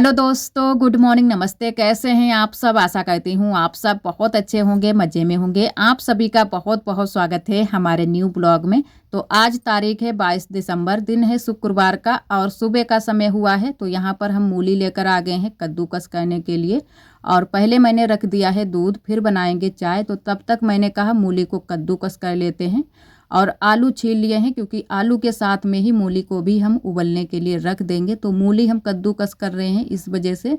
Hello दोस्तों, good morning, नमस्ते। कैसे हैं आप सब? आशा करती हूँ आप सब बहुत अच्छे होंगे, मज़े में होंगे। आप सभी का बहुत बहुत स्वागत है हमारे न्यू ब्लॉग में। तो आज तारीख है 22 दिसंबर, दिन है शुक्रवार का और सुबह का समय हुआ है। तो यहाँ पर हम मूली लेकर आ गए हैं कद्दूकस करने के लिए। और पहले मैंने रख दिया है दूध, फिर बनाएंगे चाय। तो तब तक मैंने कहा मूली को कद्दूकस कर लेते हैं। और आलू छील लिए हैं क्योंकि आलू के साथ में ही मूली को भी हम उबलने के लिए रख देंगे। तो मूली हम कद्दूकस कर रहे हैं इस वजह से,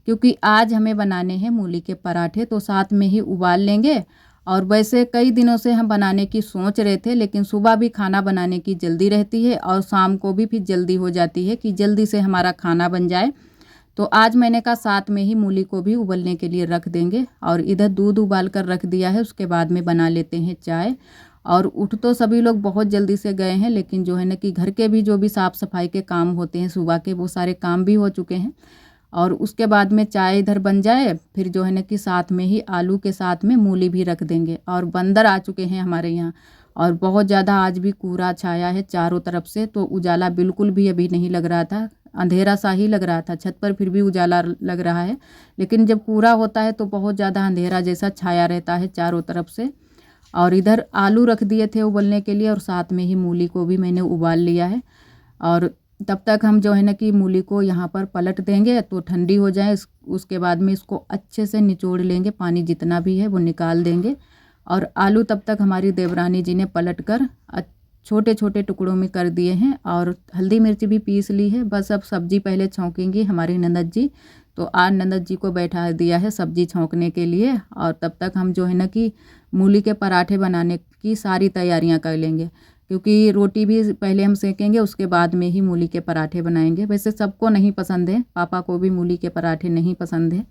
क्योंकि आज हमें बनाने हैं मूली के पराठे, तो साथ में ही उबाल लेंगे। और वैसे कई दिनों से हम बनाने की सोच रहे थे, लेकिन सुबह भी खाना बनाने की जल्दी रहती है और शाम को भी फिर जल्दी हो जाती है कि जल्दी से हमारा खाना बन जाए। तो आज मैंने कहा साथ में ही मूली को भी उबलने के लिए रख देंगे। और इधर दूध उबाल कर रख दिया है, उसके बाद में बना लेते हैं चाय। और उठ तो सभी लोग बहुत जल्दी से गए हैं, लेकिन जो है ना कि घर के भी जो भी साफ़ सफाई के काम होते हैं सुबह के, वो सारे काम भी हो चुके हैं। और उसके बाद में चाय इधर बन जाए, फिर जो है ना कि साथ में ही आलू के साथ में मूली भी रख देंगे। और बंदर आ चुके हैं हमारे यहाँ, और बहुत ज़्यादा आज भी कोहरा छाया है चारों तरफ से। तो उजाला बिल्कुल भी अभी नहीं लग रहा था, अंधेरा सा ही लग रहा था। छत पर फिर भी उजाला लग रहा है, लेकिन जब कोहरा होता है तो बहुत ज़्यादा अंधेरा जैसा छाया रहता है चारों तरफ से। और इधर आलू रख दिए थे उबलने के लिए, और साथ में ही मूली को भी मैंने उबाल लिया है। और तब तक हम जो है ना कि मूली को यहाँ पर पलट देंगे तो ठंडी हो जाए। उसके बाद में इसको अच्छे से निचोड़ लेंगे, पानी जितना भी है वो निकाल देंगे। और आलू तब तक हमारी देवरानी जी ने पलट कर छोटे छोटे टुकड़ों में कर दिए हैं। और हल्दी मिर्ची भी पीस ली है। बस अब सब्जी पहले छौंकेंगी हमारी ननद जी। तो आज ननद जी को बैठा दिया है सब्जी छौंकने के लिए। और तब तक हम जो है ना कि मूली के पराठे बनाने की सारी तैयारियां कर लेंगे, क्योंकि रोटी भी पहले हम सेकेंगे, उसके बाद में ही मूली के पराठे बनाएंगे। वैसे सबको नहीं पसंद है, पापा को भी मूली के पराठे नहीं पसंद है,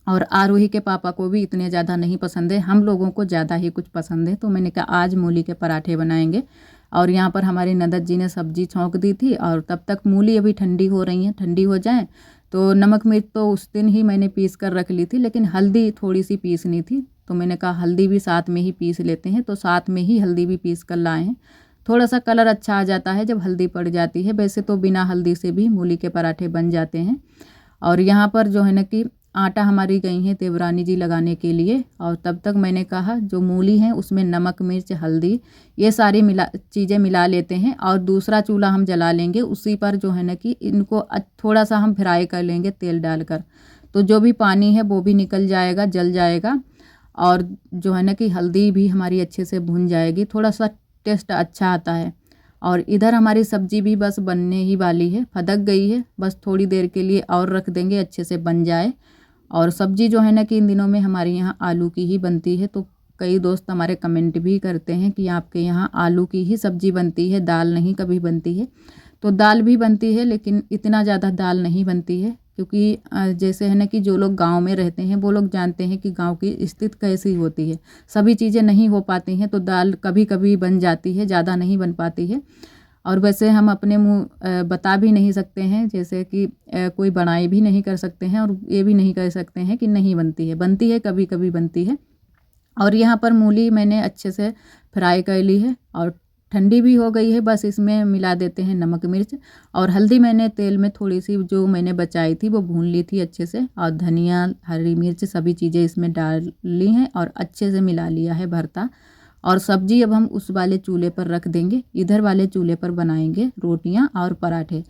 और आरोही के पापा को भी इतने ज़्यादा नहीं पसंद है, हम लोगों को ज़्यादा ही कुछ पसंद है। तो मैंने कहा आज मूली के पराठे बनाएंगे। और यहाँ पर हमारी ननद जी ने सब्जी छौंक दी थी, और तब तक मूली अभी ठंडी हो रही है। ठंडी हो जाए तो नमक मिर्च तो उस दिन ही मैंने पीस कर रख ली थी, लेकिन हल्दी थोड़ी सी पीसनी थी। तो मैंने कहा हल्दी भी साथ में ही पीस लेते हैं, तो साथ में ही हल्दी भी पीस कर लाए हैं। थोड़ा सा कलर अच्छा आ जाता है जब हल्दी पड़ जाती है। वैसे तो बिना हल्दी से भी मूली के पराठे बन जाते हैं। और यहाँ पर जो है ना कि आटा हमारी गई हैं देवरानी जी लगाने के लिए। और तब तक मैंने कहा जो मूली है उसमें नमक मिर्च हल्दी ये सारी चीज़ें मिला लेते हैं। और दूसरा चूल्हा हम जला लेंगे, उसी पर जो है ना कि इनको थोड़ा सा हम फ्राई कर लेंगे तेल डालकर। तो जो भी पानी है वो भी निकल जाएगा, जल जाएगा। और जो है ना कि हल्दी भी हमारी अच्छे से भुन जाएगी, थोड़ा सा टेस्ट अच्छा आता है। और इधर हमारी सब्जी भी बस बनने ही वाली है, फदक गई है। बस थोड़ी देर के लिए और रख देंगे, अच्छे से बन जाए। और सब्जी जो है ना कि इन दिनों में हमारे यहाँ आलू की ही बनती है। तो कई दोस्त हमारे कमेंट भी करते हैं कि आपके यहाँ आलू की ही सब्जी बनती है, दाल नहीं कभी बनती है। तो दाल भी बनती है, लेकिन इतना ज़्यादा दाल नहीं बनती है, क्योंकि जैसे है ना कि जो लोग गांव में रहते हैं वो लोग जानते हैं कि गांव की स्थिति कैसी होती है। सभी चीज़ें नहीं हो पाती हैं, तो दाल कभी कभी बन जाती है, ज़्यादा नहीं बन पाती है। और वैसे हम अपने मुँह बता भी नहीं सकते हैं, जैसे कि कोई बड़ाई भी नहीं कर सकते हैं और ये भी नहीं कह सकते हैं कि नहीं बनती है। बनती है, कभी कभी बनती है। और यहाँ पर मूली मैंने अच्छे से फ्राई कर ली है और ठंडी भी हो गई है। बस इसमें मिला देते हैं नमक मिर्च, और हल्दी मैंने तेल में थोड़ी सी जो मैंने बचाई थी वो भून ली थी अच्छे से। और धनिया हरी मिर्च सभी चीज़ें इसमें डाल ली हैं और अच्छे से मिला लिया है भरता। और सब्जी अब हम उस वाले चूल्हे पर रख देंगे, इधर वाले चूल्हे पर बनाएंगे रोटियां और पराठे।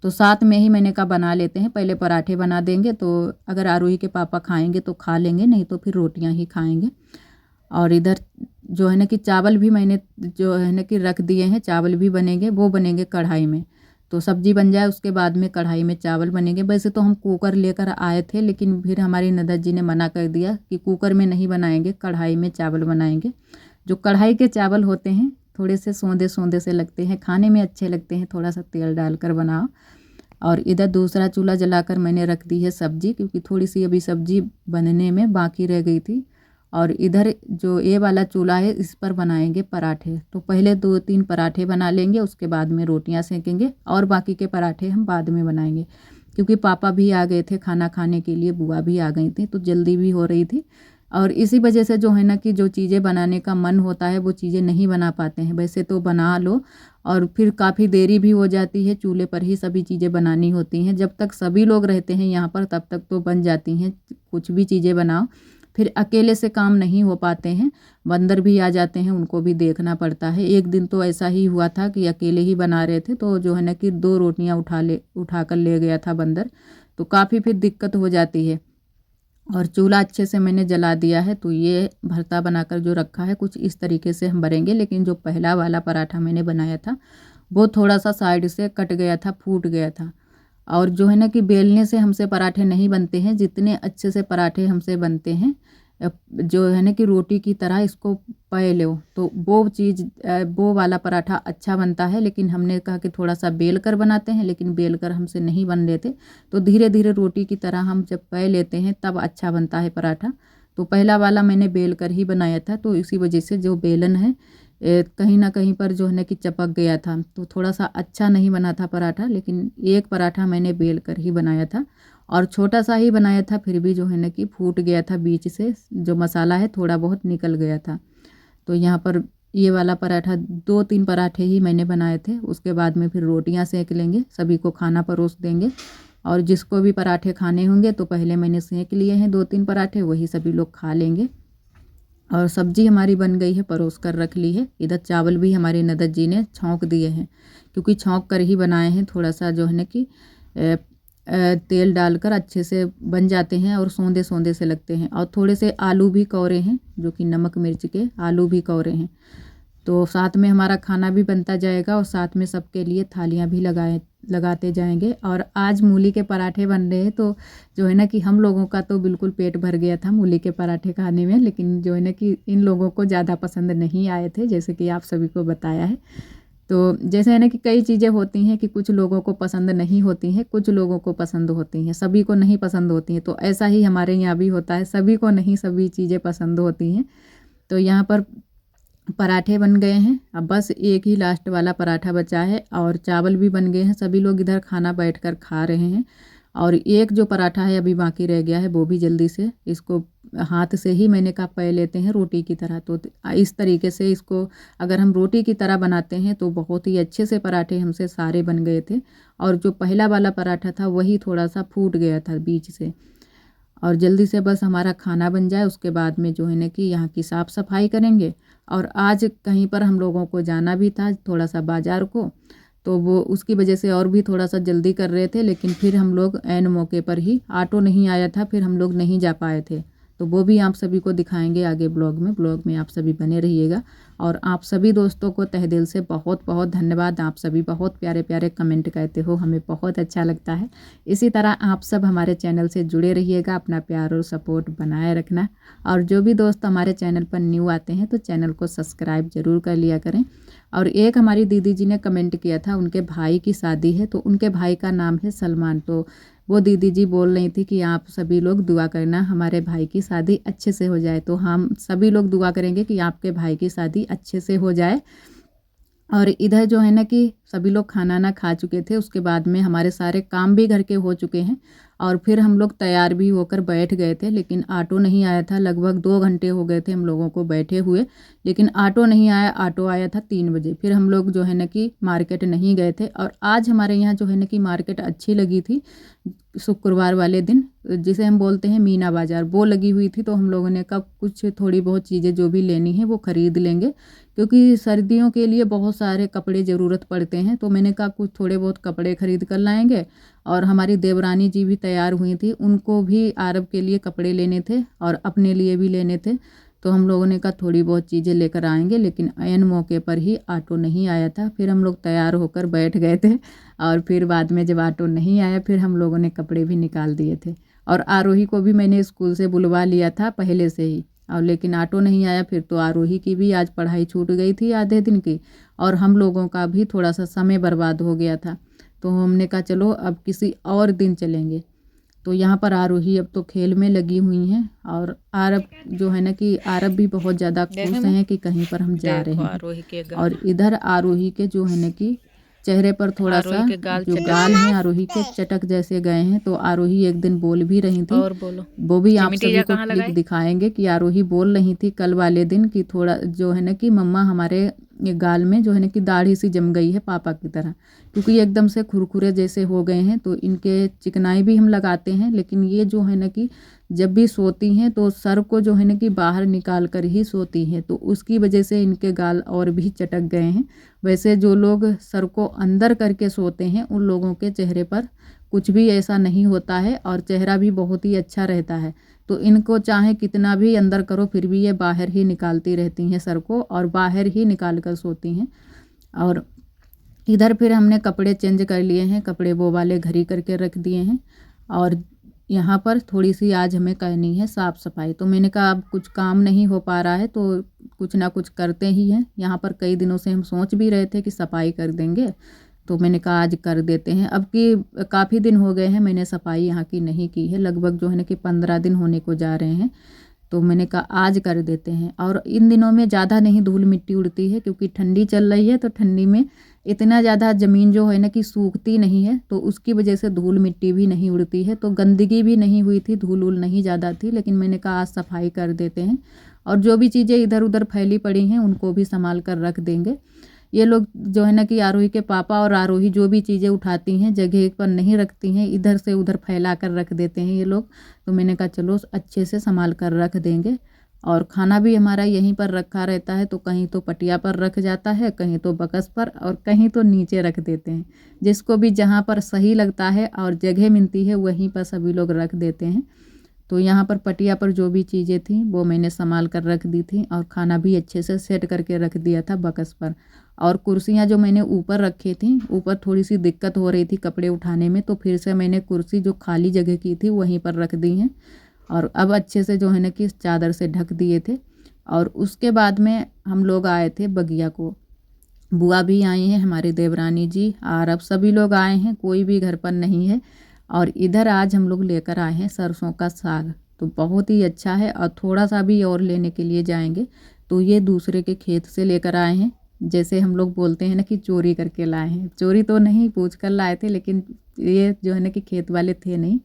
तो साथ में ही मैंने कहा बना लेते हैं, पहले पराठे बना देंगे। तो अगर आरोही के पापा खाएंगे तो खा लेंगे, नहीं तो फिर रोटियां ही खाएंगे। और इधर जो है ना कि चावल भी मैंने जो है ना कि रख दिए हैं, चावल भी बनेंगे, वो बनेंगे कढ़ाई में। तो सब्जी बन जाए उसके बाद में कढ़ाई में चावल बनेंगे। वैसे तो हम कुकर लेकर आए थे, लेकिन फिर हमारी ननद जी ने मना कर दिया कि कुकर में नहीं बनाएंगे, कढ़ाई में चावल बनाएंगे। जो कढ़ाई के चावल होते हैं थोड़े से सौंदे सौंदे से लगते हैं, खाने में अच्छे लगते हैं, थोड़ा सा तेल डालकर बनाओ। और इधर दूसरा चूल्हा जलाकर मैंने रख दी है सब्जी, क्योंकि थोड़ी सी अभी सब्जी बनने में बाकी रह गई थी। और इधर जो ये वाला चूल्हा है इस पर बनाएंगे पराठे। तो पहले 2-3 पराठे बना लेंगे, उसके बाद में रोटियां सेकेंगे, और बाकी के पराठे हम बाद में बनाएंगे। क्योंकि पापा भी आ गए थे खाना खाने के लिए, बुआ भी आ गई थी, तो जल्दी भी हो रही थी। और इसी वजह से जो है ना कि जो चीज़ें बनाने का मन होता है वो चीज़ें नहीं बना पाते हैं। वैसे तो बना लो और फिर काफ़ी देरी भी हो जाती है, चूल्हे पर ही सभी चीज़ें बनानी होती हैं। जब तक सभी लोग रहते हैं यहाँ पर तब तक तो बन जाती हैं कुछ भी चीज़ें बनाओ। फिर अकेले से काम नहीं हो पाते हैं, बंदर भी आ जाते हैं, उनको भी देखना पड़ता है। एक दिन तो ऐसा ही हुआ था कि अकेले ही बना रहे थे तो जो है ना कि 2 रोटियाँ उठा कर ले गया था बंदर, तो काफ़ी फिर दिक्कत हो जाती है। और चूल्हा अच्छे से मैंने जला दिया है, तो ये भरता बनाकर जो रखा है कुछ इस तरीके से हम भरेंगे। लेकिन जो पहला वाला पराठा मैंने बनाया था वो थोड़ा सा साइड से कट गया था, फूट गया था। और जो है ना कि बेलने से हमसे पराठे नहीं बनते हैं, जितने अच्छे से पराठे हमसे बनते हैं जो है ना कि रोटी की तरह इसको पय लो तो वो चीज़ वो वाला पराठा अच्छा बनता है। लेकिन हमने कहा कि थोड़ा सा बेल कर बनाते हैं, लेकिन बेल कर हमसे नहीं बन रहे थे, तो धीरे धीरे रोटी की तरह हम जब पय लेते हैं तब अच्छा बनता है पराठा। तो पहला वाला मैंने बेल कर ही बनाया था, तो इसी वजह से जो बेलन है कहीं ना कहीं पर जो है ना कि चपक गया था, तो थोड़ा सा अच्छा नहीं बना था पराठा। लेकिन एक पराठा मैंने बेल कर ही बनाया था और छोटा सा ही बनाया था, फिर भी जो है ना कि फूट गया था, बीच से जो मसाला है थोड़ा बहुत निकल गया था। तो यहाँ पर ये वाला पराठा 2-3 पराठे ही मैंने बनाए थे। उसके बाद में फिर रोटियां सेक लेंगे, सभी को खाना परोस देंगे। और जिसको भी पराठे खाने होंगे तो पहले मैंने सेक लिए हैं 2-3 पराठे, वही सभी लोग खा लेंगे। और सब्जी हमारी बन गई है, परोस कर रख ली है। इधर चावल भी हमारे ननद जी ने छौंक दिए हैं, क्योंकि छौंक कर ही बनाए हैं। थोड़ा सा जो है ना कि तेल डालकर अच्छे से बन जाते हैं और सौंदे सौंदे से लगते हैं। और थोड़े से आलू भी कौरे हैं, जो कि नमक मिर्च के आलू भी कौरे हैं। तो साथ में हमारा खाना भी बनता जाएगा और साथ में सबके लिए थालियां भी लगाते जाएंगे। और आज मूली के पराठे बन रहे हैं, तो जो है ना कि हम लोगों का तो बिल्कुल पेट भर गया था मूली के पराठे खाने में। लेकिन जो है ना कि इन लोगों को ज़्यादा पसंद नहीं आए थे, जैसे कि आप सभी को बताया है। तो जैसे है ना कि कई चीज़ें होती हैं कि कुछ लोगों को पसंद नहीं होती हैं, कुछ लोगों को पसंद होती हैं, सभी को नहीं पसंद होती हैं। तो ऐसा ही हमारे यहाँ भी होता है, सभी को नहीं सभी चीज़ें पसंद होती हैं। तो यहाँ पर पराठे बन गए हैं, अब बस एक ही लास्ट वाला पराठा बचा है और चावल भी बन गए हैं। सभी लोग इधर खाना बैठकर खा रहे हैं। और एक जो पराठा है अभी बाकी रह गया है, वो भी जल्दी से इसको हाथ से ही मैंने कहा पय लेते हैं रोटी की तरह। तो इस तरीके से इसको अगर हम रोटी की तरह बनाते हैं तो बहुत ही अच्छे से पराठे हमसे सारे बन गए थे। और जो पहला वाला पराठा था वही थोड़ा सा फूट गया था बीच से। और जल्दी से बस हमारा खाना बन जाए, उसके बाद में जो है ना कि यहाँ की साफ़ सफाई करेंगे। और आज कहीं पर हम लोगों को जाना भी था, थोड़ा सा बाज़ार को, तो वो उसकी वजह से और भी थोड़ा सा जल्दी कर रहे थे। लेकिन फिर हम लोग ऐन मौके पर ही, ऑटो नहीं आया था, फिर हम लोग नहीं जा पाए थे। तो वो भी आप सभी को दिखाएंगे आगे ब्लॉग में आप सभी बने रहिएगा। और आप सभी दोस्तों को तहे दिल से बहुत बहुत धन्यवाद। आप सभी बहुत प्यारे प्यारे कमेंट कहते हो, हमें बहुत अच्छा लगता है। इसी तरह आप सब हमारे चैनल से जुड़े रहिएगा, अपना प्यार और सपोर्ट बनाए रखना। और जो भी दोस्त हमारे चैनल पर न्यू आते हैं तो चैनल को सब्सक्राइब ज़रूर कर लिया करें। और एक हमारी दीदी जी ने कमेंट किया था, उनके भाई की शादी है, तो उनके भाई का नाम है सलमान। तो वो दीदी जी बोल रही थी कि आप सभी लोग दुआ करना हमारे भाई की शादी अच्छे से हो जाए। तो हम सभी लोग दुआ करेंगे कि आपके भाई की शादी अच्छे से हो जाए। और इधर जो है ना कि सभी लोग खाना ना खा चुके थे, उसके बाद में हमारे सारे काम भी घर के हो चुके हैं। और फिर हम लोग तैयार भी होकर बैठ गए थे, लेकिन ऑटो नहीं आया था। लगभग 2 घंटे हो गए थे हम लोगों को बैठे हुए, लेकिन ऑटो नहीं आया। ऑटो आया था 3 बजे। फिर हम लोग जो है ना कि मार्केट नहीं गए थे। और आज हमारे यहाँ जो है ना कि मार्केट अच्छी लगी थी, शुक्रवार वाले दिन, जिसे हम बोलते हैं मीना बाज़ार, वो लगी हुई थी। तो हम लोगों ने कहा कुछ थोड़ी बहुत चीज़ें जो भी लेनी है वो ख़रीद लेंगे, क्योंकि सर्दियों के लिए बहुत सारे कपड़े ज़रूरत पड़ते हैं। तो मैंने कहा कुछ थोड़े बहुत कपड़े ख़रीद कर लाएंगे। और हमारी देवरानी जी भी तैयार हुई थी, उनको भी आरब के लिए कपड़े लेने थे और अपने लिए भी लेने थे। तो हम लोगों ने कहा थोड़ी बहुत चीज़ें लेकर आएंगे। लेकिन ऐन मौके पर ही ऑटो नहीं आया था, फिर हम लोग तैयार होकर बैठ गए थे। और फिर बाद में जब ऑटो नहीं आया, फिर हम लोगों ने कपड़े भी निकाल दिए थे। और आरोही को भी मैंने स्कूल से बुलवा लिया था पहले से ही, और लेकिन ऑटो नहीं आया। फिर तो आरोही की भी आज पढ़ाई छूट गई थी आधे दिन की, और हम लोगों का भी थोड़ा सा समय बर्बाद हो गया था। तो हमने कहा चलो अब किसी और दिन चलेंगे। तो यहाँ पर आरोही अब तो खेल में लगी हुई हैं। और आरब जो है ना कि आरब भी बहुत ज़्यादा खुश हैं कि कहीं पर हम जा रहे हैं। और इधर आरोही के जो है ना कि चेहरे पर थोड़ा सा आरोही के गाल जो चटक गाल हैं आरोही के चटक जैसे गए हैं। तो आरोही एक दिन बोल भी रही थी, और बोलो वो भी आप चिमटी सभी जा को कहाँ क्लिप लगाई। दिखाएंगे कि आरोही बोल रही थी कल वाले दिन कि थोड़ा जो है ना कि मम्मा हमारे ये गाल में जो है ना कि दाढ़ी सी जम गई है पापा की तरह, क्योंकि ये एकदम से खुरखुरे जैसे हो गए हैं। तो इनके चिकनाई भी हम लगाते हैं, लेकिन ये जो है ना कि जब भी सोती हैं तो सर को जो है ना कि बाहर निकाल कर ही सोती हैं, तो उसकी वजह से इनके गाल और भी चटक गए हैं। वैसे जो लोग सर को अंदर करके सोते हैं उन लोगों के चेहरे पर कुछ भी ऐसा नहीं होता है और चेहरा भी बहुत ही अच्छा रहता है। तो इनको चाहे कितना भी अंदर करो फिर भी ये बाहर ही निकालती रहती हैं सर को, और बाहर ही निकाल कर सोती हैं। और इधर फिर हमने कपड़े चेंज कर लिए हैं, कपड़े वो वाले घर ही करके रख दिए हैं। और यहाँ पर थोड़ी सी आज हमें करनी है साफ़ सफाई। तो मैंने कहा अब कुछ काम नहीं हो पा रहा है तो कुछ ना कुछ करते ही हैं। यहाँ पर कई दिनों से हम सोच भी रहे थे कि सफाई कर देंगे, तो मैंने कहा आज कर देते हैं। अब कि काफ़ी दिन हो गए हैं मैंने सफाई यहाँ की नहीं की है, लगभग जो है ना कि 15 दिन होने को जा रहे हैं। तो मैंने कहा आज कर देते हैं। और इन दिनों में ज़्यादा नहीं धूल मिट्टी उड़ती है, क्योंकि ठंडी चल रही है तो ठंडी में इतना ज़्यादा ज़मीन जो है ना कि सूखती नहीं है, तो उसकी वजह से धूल मिट्टी भी नहीं उड़ती है। तो गंदगी भी नहीं हुई थी, धूल उल नहीं ज़्यादा थी, लेकिन मैंने कहा आज सफाई कर देते हैं। और जो भी चीज़ें इधर उधर फैली पड़ी हैं उनको भी संभाल कर रख देंगे। ये लोग जो है ना कि आरोही के पापा और आरोही जो भी चीज़ें उठाती हैं जगह पर नहीं रखती हैं, इधर से उधर फैला कर रख देते हैं ये लोग। तो मैंने कहा चलो अच्छे से संभाल कर रख देंगे। और खाना भी हमारा यहीं पर रखा रहता है, तो कहीं तो पटिया पर रख जाता है, कहीं तो बकस पर, और कहीं तो नीचे रख देते हैं। जिसको भी जहाँ पर सही लगता है और जगह मिलती है वहीं पर सभी लोग रख देते हैं। तो यहाँ पर पटिया पर जो भी चीज़ें थी वो मैंने संभाल कर रख दी थी, और खाना भी अच्छे से सेट करके रख दिया था बकस पर। और कुर्सियाँ जो मैंने ऊपर रखी थी, ऊपर थोड़ी सी दिक्कत हो रही थी कपड़े उठाने में, तो फिर से मैंने कुर्सी जो खाली जगह की थी वहीं पर रख दी हैं। और अब अच्छे से जो है ना कि चादर से ढक दिए थे। और उसके बाद में हम लोग आए थे बगिया को। बुआ भी आई हैं, हमारी देवरानी जी, और अब सभी लोग आए हैं, कोई भी घर पर नहीं है। और इधर आज हम लोग लेकर आए हैं सरसों का साग, तो बहुत ही अच्छा है। और थोड़ा सा भी और लेने के लिए जाएंगे, तो ये दूसरे के खेत से लेकर आए हैं। जैसे हम लोग बोलते हैं ना कि चोरी करके लाए हैं, चोरी तो नहीं पूछ कर लाए थे, लेकिन ये जो है ना कि खेत वाले थे नहीं,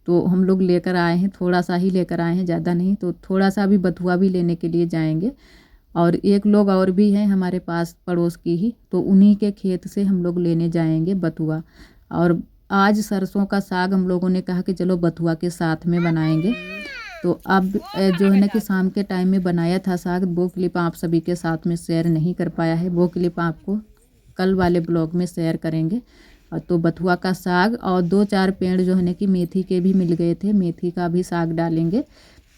तो हम लोग लेकर आए हैं, थोड़ा सा ही लेकर आए हैं, ज़्यादा नहीं। तो थोड़ा सा भी बथुआ भी लेने के लिए जाएंगे। और एक लोग और भी हैं हमारे पास पड़ोस की ही, तो उन्हीं के खेत से हम लोग लेने जाएंगे बथुआ। और आज सरसों का साग हम लोगों ने कहा कि चलो बथुआ के साथ में बनाएंगे। तो अब जो है ना कि शाम के टाइम में बनाया था साग, वो क्लिप आप सभी के साथ में शेयर नहीं कर पाया है, वो क्लिप आपको कल वाले ब्लॉग में शेयर करेंगे। और तो बथुआ का साग और 2-4 पेड़ जो है ना कि मेथी के भी मिल गए थे, मेथी का भी साग डालेंगे।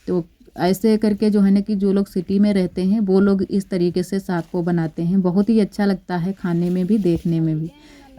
तो ऐसे करके जो है ना कि जो लोग सिटी में रहते हैं वो लोग इस तरीके से साग को बनाते हैं, बहुत ही अच्छा लगता है खाने में भी देखने में भी।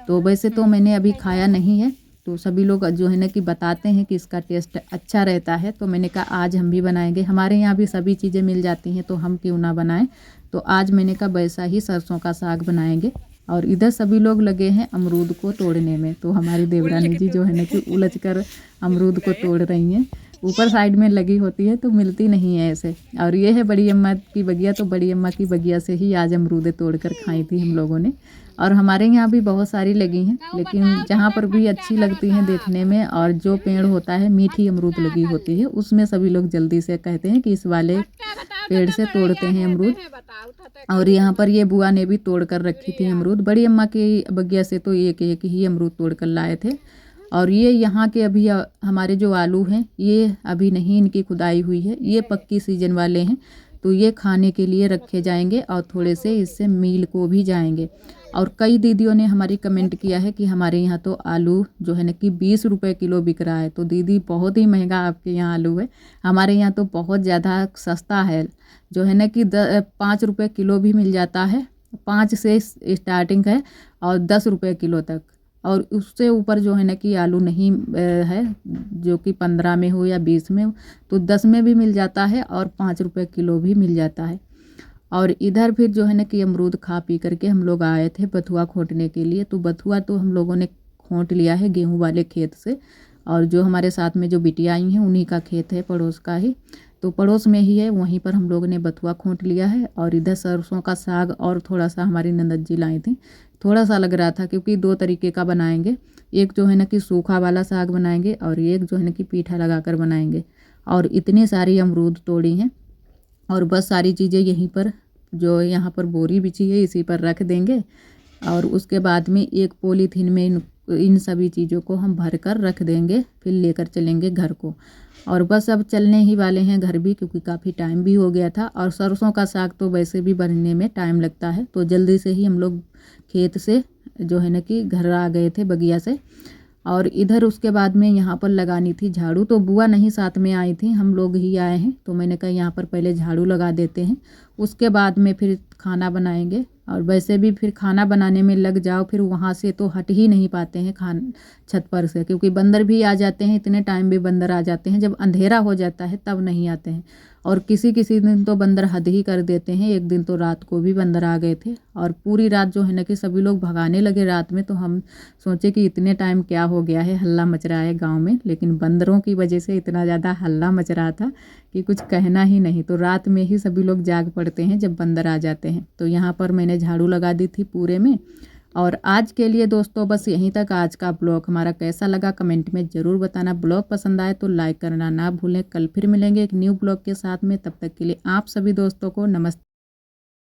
तो वैसे तो मैंने अभी खाया नहीं है, तो सभी लोग जो है ना कि बताते हैं कि इसका टेस्ट अच्छा रहता है, तो मैंने कहा आज हम भी बनाएंगे। हमारे यहाँ भी सभी चीज़ें मिल जाती हैं तो हम क्यों ना बनाएं। तो आज मैंने कहा वैसा ही सरसों का साग बनाएंगे। और इधर सभी लोग लगे हैं अमरूद को तोड़ने में, तो हमारी देवरानी जी जो है ना कि उलझ कर अमरूद को तोड़ रही हैं। ऊपर साइड में लगी होती है तो मिलती नहीं है ऐसे। और ये है बड़ी अम्मा की बगिया, तो बड़ी अम्मा की बगिया से ही आज अमरूदें तोड़ कर खाई थी हम लोगों ने। और हमारे यहाँ भी बहुत सारी लगी हैं, लेकिन जहाँ पर भी अच्छी लगती हैं देखने में, और जो पेड़ होता है मीठी अमरूद लगी होती है उसमें सभी लोग जल्दी से कहते हैं कि इस वाले पेड़ से तोड़ते हैं अमरूद। और यहाँ पर ये बुआ ने भी तोड़ कर रखी थी अमरूद, बड़ी अम्मा की बगिया से तो एक एक ही अमरूद तोड़ कर लाए थे। और ये यहाँ के अभी हमारे जो आलू हैं ये अभी नहीं इनकी खुदाई हुई है, ये पक्की सीजन वाले हैं, तो ये खाने के लिए रखे जाएंगे और थोड़े से इससे मील को भी जाएंगे। और कई दीदियों ने हमारी कमेंट किया है कि हमारे यहाँ तो आलू जो है ना कि 20 रुपये किलो बिक रहा है। तो दीदी बहुत ही महंगा आपके यहाँ आलू है, हमारे यहाँ तो बहुत ज़्यादा सस्ता है, जो है ना कि 5 रुपये किलो भी मिल जाता है, 5 से स्टार्टिंग है और 10 रुपये किलो तक। और उससे ऊपर जो है ना कि आलू नहीं है, जो कि 15 में हो या 20 में हो, तो 10 में भी मिल जाता है और 5 रुपये किलो भी मिल जाता है। और इधर फिर जो है ना कि अमरूद खा पी करके हम लोग आए थे बथुआ खोंटने के लिए। तो बथुआ तो हम लोगों ने खोंट लिया है गेहूं वाले खेत से, और जो हमारे साथ में जो बिटिया आई हैं उन्हीं का खेत है, पड़ोस का ही। तो पड़ोस में ही है, वहीं पर हम लोगों ने बथुआ खोंट लिया है। और इधर सरसों का साग और थोड़ा सा हमारी ननद जी लाई थी। थोड़ा सा लग रहा था क्योंकि 2 तरीके का बनाएंगे, एक जो है ना कि सूखा वाला साग बनाएंगे और एक जो है ना कि पीठा लगाकर बनाएंगे। और इतनी सारी अमरूद तोड़ी हैं और बस सारी चीज़ें यहीं पर, जो यहाँ पर बोरी बिछी है इसी पर रख देंगे। और उसके बाद में एक पॉलीथीन में इन सभी चीज़ों को हम भर कर रख देंगे, फिर लेकर चलेंगे घर को। और बस अब चलने ही वाले हैं घर भी, क्योंकि काफ़ी टाइम भी हो गया था। और सरसों का साग तो वैसे भी बनने में टाइम लगता है, तो जल्दी से ही हम लोग खेत से जो है ना कि घर आ गए थे बगिया से। और इधर उसके बाद में यहाँ पर लगानी थी झाड़ू, तो बुआ नहीं साथ में आई थी, हम लोग ही आए हैं। तो मैंने कहा यहाँ पर पहले झाड़ू लगा देते हैं, उसके बाद में फिर खाना बनाएंगे। और वैसे भी फिर खाना बनाने में लग जाओ, फिर वहाँ से तो हट ही नहीं पाते हैं छत पर से, क्योंकि बंदर भी आ जाते हैं। इतने टाइम भी बंदर आ जाते हैं, जब अंधेरा हो जाता है तब नहीं आते हैं। और किसी किसी दिन तो बंदर हद ही कर देते हैं। एक दिन तो रात को भी बंदर आ गए थे और पूरी रात जो है ना कि सभी लोग भगाने लगे रात में। तो हम सोचे कि इतने टाइम क्या हो गया है, हल्ला मच रहा है गांव में। लेकिन बंदरों की वजह से इतना ज़्यादा हल्ला मच रहा था कि कुछ कहना ही नहीं। तो रात में ही सभी लोग जाग पड़ते हैं जब बंदर आ जाते हैं। तो यहाँ पर मैंने झाड़ू लगा दी थी पूरे में। और आज के लिए दोस्तों बस यहीं तक। आज का ब्लॉग हमारा कैसा लगा कमेंट में ज़रूर बताना। ब्लॉग पसंद आए तो लाइक करना ना भूलें। कल फिर मिलेंगे एक न्यू ब्लॉग के साथ में, तब तक के लिए आप सभी दोस्तों को नमस्ते।